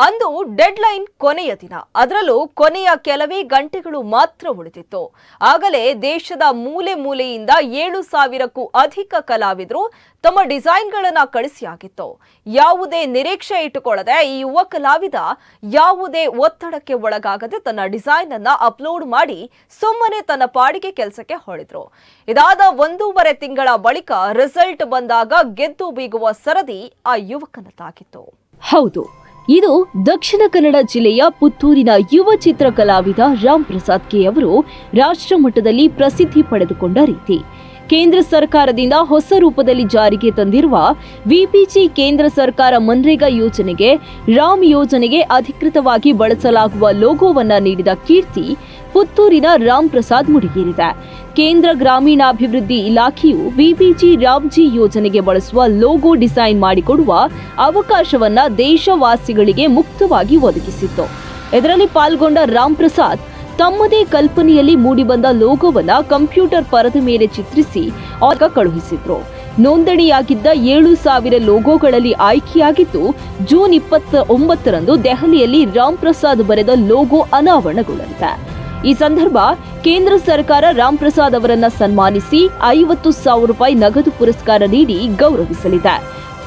ಅಂದು ಡೆಡ್ಲೈನ್ ಕೊನೆಯ ದಿನ. ಅದರಲ್ಲೂ ಕೊನೆಯ ಕೆಲವೇ ಗಂಟೆಗಳು ಮಾತ್ರ ಉಳಿದಿತ್ತು. ಆಗಲೇ ದೇಶದ ಮೂಲೆ ಮೂಲೆಯಿಂದ 7,000ಕ್ಕೂ ಅಧಿಕ ಕಲಾವಿದರು ತಮ್ಮ ಡಿಸೈನ್ಗಳನ್ನು ಕಳಿಸಿಯಾಗಿತ್ತು. ಯಾವುದೇ ನಿರೀಕ್ಷೆ ಇಟ್ಟುಕೊಳ್ಳದೆ ಈ ಯುವ ಕಲಾವಿದ ಯಾವುದೇ ಒತ್ತಡಕ್ಕೆ ಒಳಗಾಗದೆ ತನ್ನ ಡಿಸೈನ್ ಅನ್ನು ಅಪ್ಲೋಡ್ ಮಾಡಿ ಸುಮ್ಮನೆ ತನ್ನ ಪಾಡಿಗೆ ಕೆಲಸಕ್ಕೆ ಹೊರಳಿದ್ರು. ಇದಾದ 1.5 ತಿಂಗಳ ಬಳಿಕ ರಿಸಲ್ಟ್ ಬಂದಾಗ ಗೆದ್ದು ಬೀಗುವ ಸರದಿ ಆ ಯುವಕನದ್ದಾಗಿತ್ತು. ಹೌದು, ಇದು ದಕ್ಷಿಣ ಕನ್ನಡ ಜಿಲ್ಲೆಯ ಪುತ್ತೂರಿನ ಯುವ ಚಿತ್ರ ಕಲಾವಿದ ರಾಮ್ ಪ್ರಸಾದ್ ಕೆ ಅವರು ರಾಷ್ಟ್ರ ಮಟ್ಟದಲ್ಲಿ ಪ್ರಸಿದ್ಧಿ ಪಡೆದುಕೊಂಡ ರೀತಿ. ಕೇಂದ್ರ ಸರ್ಕಾರದಿಂದ ಹೊಸ ರೂಪದಲ್ಲಿ ಜಾರಿಗೆ ತಂದಿರುವ ವಿಪಿಜಿ ಕೇಂದ್ರ ಸರ್ಕಾರ ಮನ್ರೇಗಾ ಯೋಜನೆಗೆ ರಾಮ್ ಯೋಜನೆಗೆ ಅಧಿಕೃತವಾಗಿ ಬಳಸಲಾಗುವ ಲೋಗೋವನ್ನ ನೀಡಿದ ಕೀರ್ತಿ ಪುತ್ತೂರಿನ ರಾಮ್ ಪ್ರಸಾದ್ ಮುಡಿಗೇರಿದೆ. ಕೇಂದ್ರ ಗ್ರಾಮೀಣಾಭಿವೃದ್ಧಿ ಇಲಾಖೆಯು ವಿಪಿಜಿ ರಾಮ್ಜಿ ಯೋಜನೆಗೆ ಬಳಸುವ ಲೋಗೋ ಡಿಸೈನ್ ಮಾಡಿಕೊಡುವ ಅವಕಾಶವನ್ನ ದೇಶವಾಸಿಗಳಿಗೆ ಮುಕ್ತವಾಗಿ ಒದಗಿಸಿತ್ತು. ಇದರಲ್ಲಿ ಪಾಲ್ಗೊಂಡ ರಾಮ್ ಪ್ರಸಾದ್ ತಮ್ಮದೇ ಕಲ್ಪನೆಯಲ್ಲಿ ಮೂಡಿಬಂದ ಲೋಗೋವನ್ನ ಕಂಪ್ಯೂಟರ್ ಪರದೆ ಮೇಲೆ ಚಿತ್ರಿಸಿ ಕಳುಹಿಸಿದ್ರು. ನೋಂದಣಿಯಾಗಿದ್ದ 7,000 ಲೋಗೋಗಳಲ್ಲಿ ಆಯ್ಕೆಯಾಗಿದ್ದು ಜೂನ್ 29ರಂದು ದೆಹಲಿಯಲ್ಲಿ ರಾಮ್ ಪ್ರಸಾದ್ ಬರೆದ ಲೋಗೋ ಅನಾವರಣಗೊಳ್ಳಲಿದೆ. ಈ ಸಂದರ್ಭ ಕೇಂದ್ರ ಸರ್ಕಾರ ರಾಮ್ ಪ್ರಸಾದ್ ಅವರನ್ನ ಸನ್ಮಾನಿಸಿ 50,000 ರೂಪಾಯಿ ನಗದು ಪುರಸ್ಕಾರ ನೀಡಿ ಗೌರವಿಸಲಿದೆ.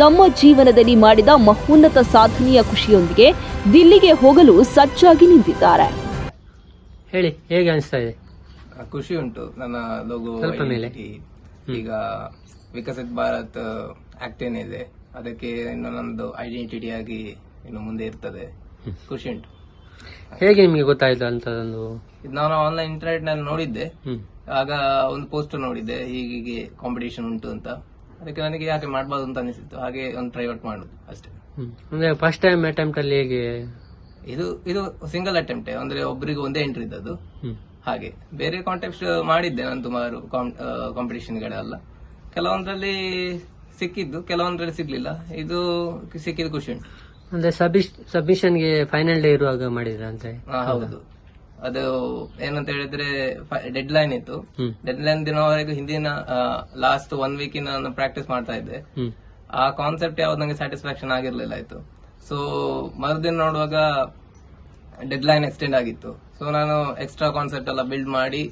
ತಮ್ಮ ಜೀವನದಲ್ಲಿ ಮಾಡಿದ ಮಹೋನ್ನತ ಸಾಧನೆಯ ಖುಷಿಯೊಂದಿಗೆ ದಿಲ್ಲಿಗೆ ಹೋಗಲು ಸಜ್ಜಾಗಿ ನಿಂತಿದ್ದಾರೆ. ಹೇಳಿ, ಹೇಗೆ ಅನಿಸ್ತಾ ಇದೆ? ಖುಷಿ ಉಂಟು. ನನ್ನ ಲೋಗೋ ಈಗ ವಿಕಸಿತ್ ಭಾರತ್ ಆಕ್ಟ್ ಏನಿದೆ ಅದಕ್ಕೆ ಇನ್ನು ನನ್ನದು ಐಡೆಂಟಿಟಿ ಆಗಿ ಇನ್ನು ಮುಂದೆ ಇರ್ತದೆ. ಖುಷಿ ಉಂಟು. ಹೇಗೆ ನಿಮಗೆ ಗೊತ್ತಾಯ್ತು ಅಂತದೊಂದು? ಇದು ನಾನು ಆನ್ಲೈನ್ ಇಂಟರ್ನೆಟ್ ನಲ್ಲಿ ನೋಡಿದ್ದೆ. ಆಗ ಒಂದು ಪೋಸ್ಟರ್ ನೋಡಿದ್ದೆ, ಹೀಗೆ ಕಾಂಪಿಟೇಷನ್ ಉಂಟು ಅಂತ. ಅದಕ್ಕೆ ನನಗೆ ಯಾಕೆ ಮಾಡಬಾರ್ದು ಅಂತ ಅನಿಸಿತ್ತು. ಹಾಗೆ ಒಂದು ಟ್ರೈ ಔಟ್ ಮಾಡುದು ಅಷ್ಟೇ. ಅಂದ್ರೆ ಫಸ್ಟ್ ಟೈಮ್ ಅಟೆಂಪ್ಟ್ ಅಲ್ಲಿ ಹೇಗೆ? ಇದು ಸಿಂಗಲ್ ಅಟೆಂಪ್ಟ್, ಅಂದ್ರೆ ಒಬ್ಬರಿಗೆ ಒಂದೇ ಎಂಟ್ರಿ ಇದ್ದದ್ದು. ಹಾಗೆ ಬೇರೆ ಕಾಂಟೆಸ್ಟ್ ಮಾಡಿದ್ದೆ ನಾನು ಸುಮಾರು ಕಾಂಪಿಟೇಷನ್ ಗಳೆಲ್ಲ. ಕೆಲವೊಂದ್ರಲ್ಲಿ ಸಿಕ್ಕಿದ್ದು, ಕೆಲವೊಂದ್ರಲ್ಲಿ ಸಿಗ್ಲಿಲ್ಲ. ಇದು ಸಿಕ್ಕಿದ್ದು ಖುಷಿ ಉಂಟು. ಅಂದ್ರೆ ಸಬ್ಮಿಷನ್ ಗೆ ಫೈನಲ್ ಡೇ ಇರುವಾಗ ಮಾಡಿದ್ರ ಅಂತ? ಹೌದು. ಅದು ಏನಂತ ಹೇಳಿದ್ರೆ ಡೆಡ್ ಲೈನ್ ಇತ್ತು. ಡೆಡ್ ಲೈನ್ ದಿನವರೆಗೂ ಹಿಂದಿನ ಲಾಸ್ಟ್ 1 ವೀಕ್ ನಾನು ಪ್ರಾಕ್ಟೀಸ್ ಮಾಡ್ತಾ ಇದ್ದೆ. ಆ ಕಾನ್ಸೆಪ್ಟ್ ಯಾವ್ದು ನಂಗೆ ಸ್ಯಾಟಿಸ್ಫ್ಯಾಕ್ಷನ್ ಆಗಿರ್ಲಿಲ್ಲ ಆಯ್ತು. ಸೊ ಮರುದಿನ ನೋಡುವಾಗ ಡೆಡ್ ಲೈನ್ ಎಕ್ಸ್ಟೆಂಡ್ ಆಗಿತ್ತು. ಸೊ ನಾನು ಎಕ್ಸ್ಟ್ರಾ ಕಾನ್ಸೆಪ್ಟ್ ಎಲ್ಲ ಬಿಲ್ಡ್ ಮಾಡಿ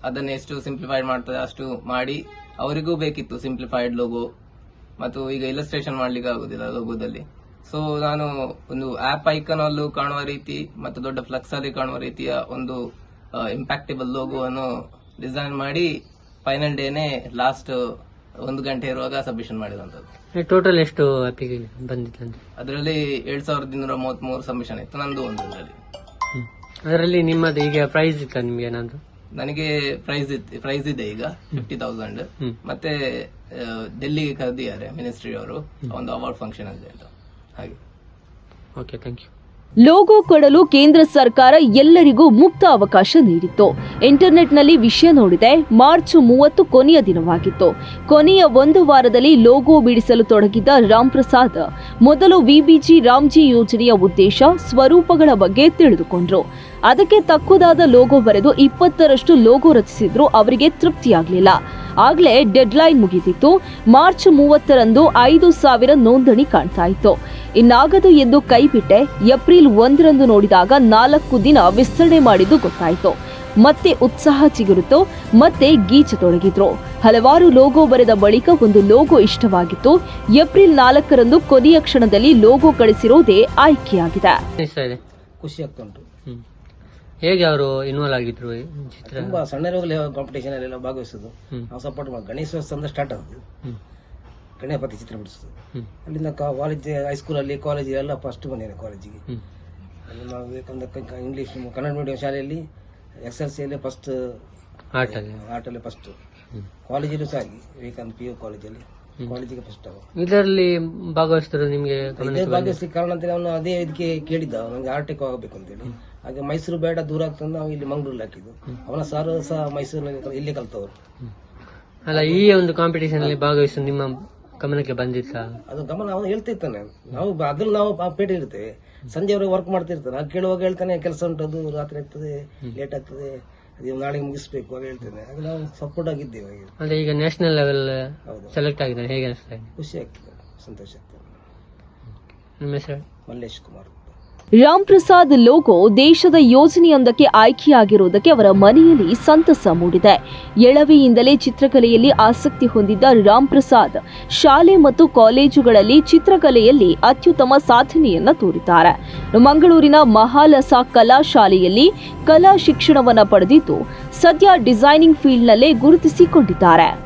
ಅದನ್ನ ಎಷ್ಟು ಸಿಂಪ್ಲಿಫೈಡ್ ಮಾಡ್ತದೆ ಅಷ್ಟು ಮಾಡಿ ಅವರಿಗೂ ಬೇಕಿತ್ತು ಸಿಂಪ್ಲಿಫೈಡ್ ಲೋಗೋ. ಮತ್ತು ಈಗ ಇಲಸ್ಟ್ರೇಷನ್ ಮಾಡ್ಲಿಕ್ಕೆ ಆಗುದಿಲ್ಲ ಲೋಗೋದಲ್ಲಿ. ಸೊ ನಾನು ಒಂದು ಆಪ್ ಐಕನ್ ಅಲ್ಲೂ ಕಾಣುವ ರೀತಿ ಮತ್ತು ದೊಡ್ಡ ಫ್ಲೆಕ್ಸ್ ಅಲ್ಲಿ ಕಾಣುವ ರೀತಿಯ ಒಂದು ಇಂಪ್ಯಾಕ್ಟೇಬಲ್ ಲೋಗೋ ಅನ್ನು ಡಿಸೈನ್ ಮಾಡಿ ಫೈನಲ್ ಡೇನೆ ಲಾಸ್ಟ್ 1 ಗಂಟೆ ಇರುವಾಗ ಸಬ್ಮಿಷನ್ ಮಾಡಿದಂಥದ್ದು. ಟೋಟಲ್ ಎಷ್ಟು ಅಪ್ಲಿಕೇಶನ್ ಬಂದಿತ್ತು? ಅದರಲ್ಲಿ 7,233 ಸಬ್ಮಿಷನ್ ಇತ್ತು. ನಂದು ಒಂದರಲ್ಲಿ. ಅದರಲ್ಲಿ ನಿಮ್ಮದು ಈಗ ಪ್ರೈಸ್ ಇತ್ತ ನಿಮ್ಗೆ ಏನಾದ್ರು? ನನಗೆ ಪ್ರೈಸ್ ಇದೆ ಈಗ 50,000. ಮತ್ತೆ ಡೆಲ್ಲಿಗೆ ಕರೆದಿದ್ದಾರೆ ಮಿನಿಸ್ಟ್ರಿ ಅವರು, ಒಂದು ಅವಾರ್ಡ್ ಫಂಕ್ಷನ್ ಇದೆ ಅಂತ. ಹಾಗೆ. Okay, thank you. ಲೋಗೋ ಕೊಡಲು ಕೇಂದ್ರ ಸರ್ಕಾರ ಎಲ್ಲರಿಗೂ ಮುಕ್ತ ಅವಕಾಶ ನೀಡಿತ್ತು. ಇಂಟರ್ನೆಟ್ನಲ್ಲಿ ವಿಷಯ ನೋಡಿದೆ. ಮಾರ್ಚ್ 30 ಕೊನೆಯ ದಿನವಾಗಿತ್ತು. ಕೊನೆಯ 1 ವಾರದಲ್ಲಿ ಲೋಗೋ ಬಿಡಿಸಲು ತೊಡಗಿದ್ದ ರಾಮ್ ಪ್ರಸಾದ್ ಮೊದಲು ವಿಬಿಜಿ ರಾಮ್ಜಿ ಯೋಜನೆಯ ಉದ್ದೇಶ, ಸ್ವರೂಪಗಳ ಬಗ್ಗೆ ತಿಳಿದುಕೊಂಡ್ರು. ಅದಕ್ಕೆ ತಕ್ಕುದಾದ ಲೋಗೋ ಬರೆದು 20ರಷ್ಟು ಲೋಗೋ ರಚಿಸಿದ್ರು. ಅವರಿಗೆ ತೃಪ್ತಿಯಾಗಲಿಲ್ಲ. ಆಗಲೇ ಡೆಡ್ಲೈನ್ ಮುಗಿದಿತ್ತು. ಮಾರ್ಚ್ 30ರಂದು 5,000 ನೋಂದಣಿ ಕಾಣ್ತಾ ಇತ್ತು. ಇನ್ನಾಗದು ಎಂದು ಕೈಬಿಟ್ಟೆ. ಏಪ್ರಿಲ್ 1ರಂದು ನೋಡಿದಾಗ 4 ದಿನ ವಿಸ್ತರಣೆ ಮಾಡಿದ್ದು ಗೊತ್ತಾಯಿತು. ಮತ್ತೆ ಉತ್ಸಾಹ ಚಿಗುರಿತು. ಮತ್ತೆ ಗೀಚತೊಡಗಿದ್ರು. ಹಲವಾರು ಲೋಗೋ ಬರೆದ ಬಳಿಕ ಒಂದು ಲೋಗೋ ಇಷ್ಟವಾಗಿತ್ತು. ಏಪ್ರಿಲ್ 4ರಂದು ಕೊನೆಯ ಕ್ಷಣದಲ್ಲಿ ಲೋಗೋ ಕಳಿಸಿರೋದೇ ಆಯ್ಕೆಯಾಗಿದೆ. ಖುಷಿ ಆಗ್ತಾ ಉಂಟು. ಹೇಗೆ ಅವರು ಇನ್ವಾಲ್ವ್ ಆಗಿದ್ರು? ತುಂಬಾ ಸಣ್ಣರೋಗಲಿ ಕಾಂಪಿಟೇಷನ್ ಅಲ್ಲೆಲ್ಲ ಭಾಗವಹಿಸೋದು. ನಾವು ಸಪೋರ್ಟ್ ಮಾಡಿ ಗಣೇಶೋತ್ಸವ ಸ್ಟಾರ್ಟ್ ಆಗೋದು, ಗಣಪತಿ ಚಿತ್ರ ಬಿಡಿಸೋದು. ಅಲ್ಲಿಂದ ಕಾಲೇಜ್, ಹೈಸ್ಕೂಲ್ ಅಲ್ಲಿ, ಕಾಲೇಜ್ ಎಲ್ಲ ಫಸ್ಟ್ ಬಂದಿದೆ ಕಾಲೇಜಿಗೆ. ನಾವು ವಿವೇಕಾನಂದ ಇಂಗ್ಲಿಷ್ ಕನ್ನಡ ಮೀಡಿಯಂ ಶಾಲೆಯಲ್ಲಿ SLC ಅಲ್ಲಿ ಫಸ್ಟ್, ಆರ್ಟಲ್ಲಿ ಫಸ್ಟ್, ಕಾಲೇಜಲ್ಲೂ ಸಹ ಆಗಿ ವಿವೇಕಾನಂದ PU ಕಾಲೇಜಲ್ಲಿ ಕಾಲೇಜಿಗೆ ಫಸ್ಟ್. ಇದರಲ್ಲಿ ಭಾಗವಹಿಸಿದ್ರು ನಿಮ್ಗೆ? ಭಾಗವಹಿಸಿ ಕಾರಣ ಅಂತ ಅವನು ಅದೇ ಇದಕ್ಕೆ ಕೇಳಿದ್ದ, ನನಗೆ ಆರ್ಟಿಕ್ ಆಗಬೇಕು ಅಂತೇಳಿ. ಹಾಗೆ ಮೈಸೂರು ಬೇಡ, ದೂರ ಆಗ್ತಂದು ನಾವು ಇಲ್ಲಿ ಮಂಗಳೂರಲ್ಲಿ ಹಾಕಿದ್ದು. ಅವನ ಸಾರು ಸಹ ಮೈಸೂರಿನಲ್ಲಿ ಇಲ್ಲೇ ಕಲ್ತವರು. ಅಲ್ಲ, ಈ ಒಂದು ಕಾಂಪಿಟೇಷನ್ ಅಲ್ಲಿ ಭಾಗವಹಿಸಿ ನಿಮ್ಮ ಗಮನಕ್ಕೆ ಬಂದಿತ್ತ? ಅದು ಗಮನ ಅವನು ಹೇಳ್ತಿರ್ತಾನೆ. ನಾವು ಅದ್ರಲ್ಲಿ ನಾವು ಪೇಟೆ ಇರ್ತೇವೆ, ಸಂಜೆವರೆಗೆ ವರ್ಕ್ ಮಾಡ್ತಿರ್ತಾನೆ. ಅದು ಕೇಳುವಾಗ ಹೇಳ್ತಾನೆ ಕೆಲಸ ಉಂಟು, ಅದು ರಾತ್ರಿ ಆಗ್ತದೆ, ಲೇಟ್ ಆಗ್ತದೆ, ಅದು ನಾಳೆಗೆ ಮುಗಿಸ್ಬೇಕು ಅಂತ ಹೇಳ್ತೇನೆ. ಹಾಗೆ ನಾವು ಸಪೋರ್ಟ್ ಆಗಿದ್ದೇವೆ. ಅಂದ್ರೆ ಈಗ ನ್ಯಾಷನಲ್ ಲೆವೆಲ್ ಸೆಲೆಕ್ಟ್ ಆಗಿದ್ದಾರೆ, ಹೇಗೆ ಅನಿಸ್ತಾ ಇದೆ? ಖುಷಿ ಆಗ್ತದೆ, ಸಂತೋಷ ಆಗ್ತದೆ. ನಿಮ್ಮ ಹೆಸರು? ಮಲ್ಲೇಶ್ ಕುಮಾರ್. ರಾಮ್ ಪ್ರಸಾದ್ ಲೋಗೋ ದೇಶದ ಯೋಜನೆಯೊಂದಕ್ಕೆ ಆಯ್ಕೆಯಾಗಿರುವುದಕ್ಕೆ ಅವರ ಮನೆಯಲ್ಲಿ ಸಂತಸ ಮೂಡಿದೆ. ಎಳವೆಯಿಂದಲೇ ಚಿತ್ರಕಲೆಯಲ್ಲಿ ಆಸಕ್ತಿ ಹೊಂದಿದ್ದ ರಾಮ್ ಪ್ರಸಾದ್ ಶಾಲೆ ಮತ್ತು ಕಾಲೇಜುಗಳಲ್ಲಿ ಚಿತ್ರಕಲೆಯಲ್ಲಿ ಅತ್ಯುತ್ತಮ ಸಾಧನೆಯನ್ನ ತೋರಿದ್ದಾರೆ. ಮಂಗಳೂರಿನ ಮಹಾಲಸ ಕಲಾ ಶಾಲೆಯಲ್ಲಿ ಕಲಾ ಶಿಕ್ಷಣವನ್ನ ಪಡೆದಿದ್ದು ಸದ್ಯ ಡಿಸೈನಿಂಗ್ ಫೀಲ್ಡ್ನಲ್ಲೇ ಗುರುತಿಸಿಕೊಂಡಿದ್ದಾರೆ.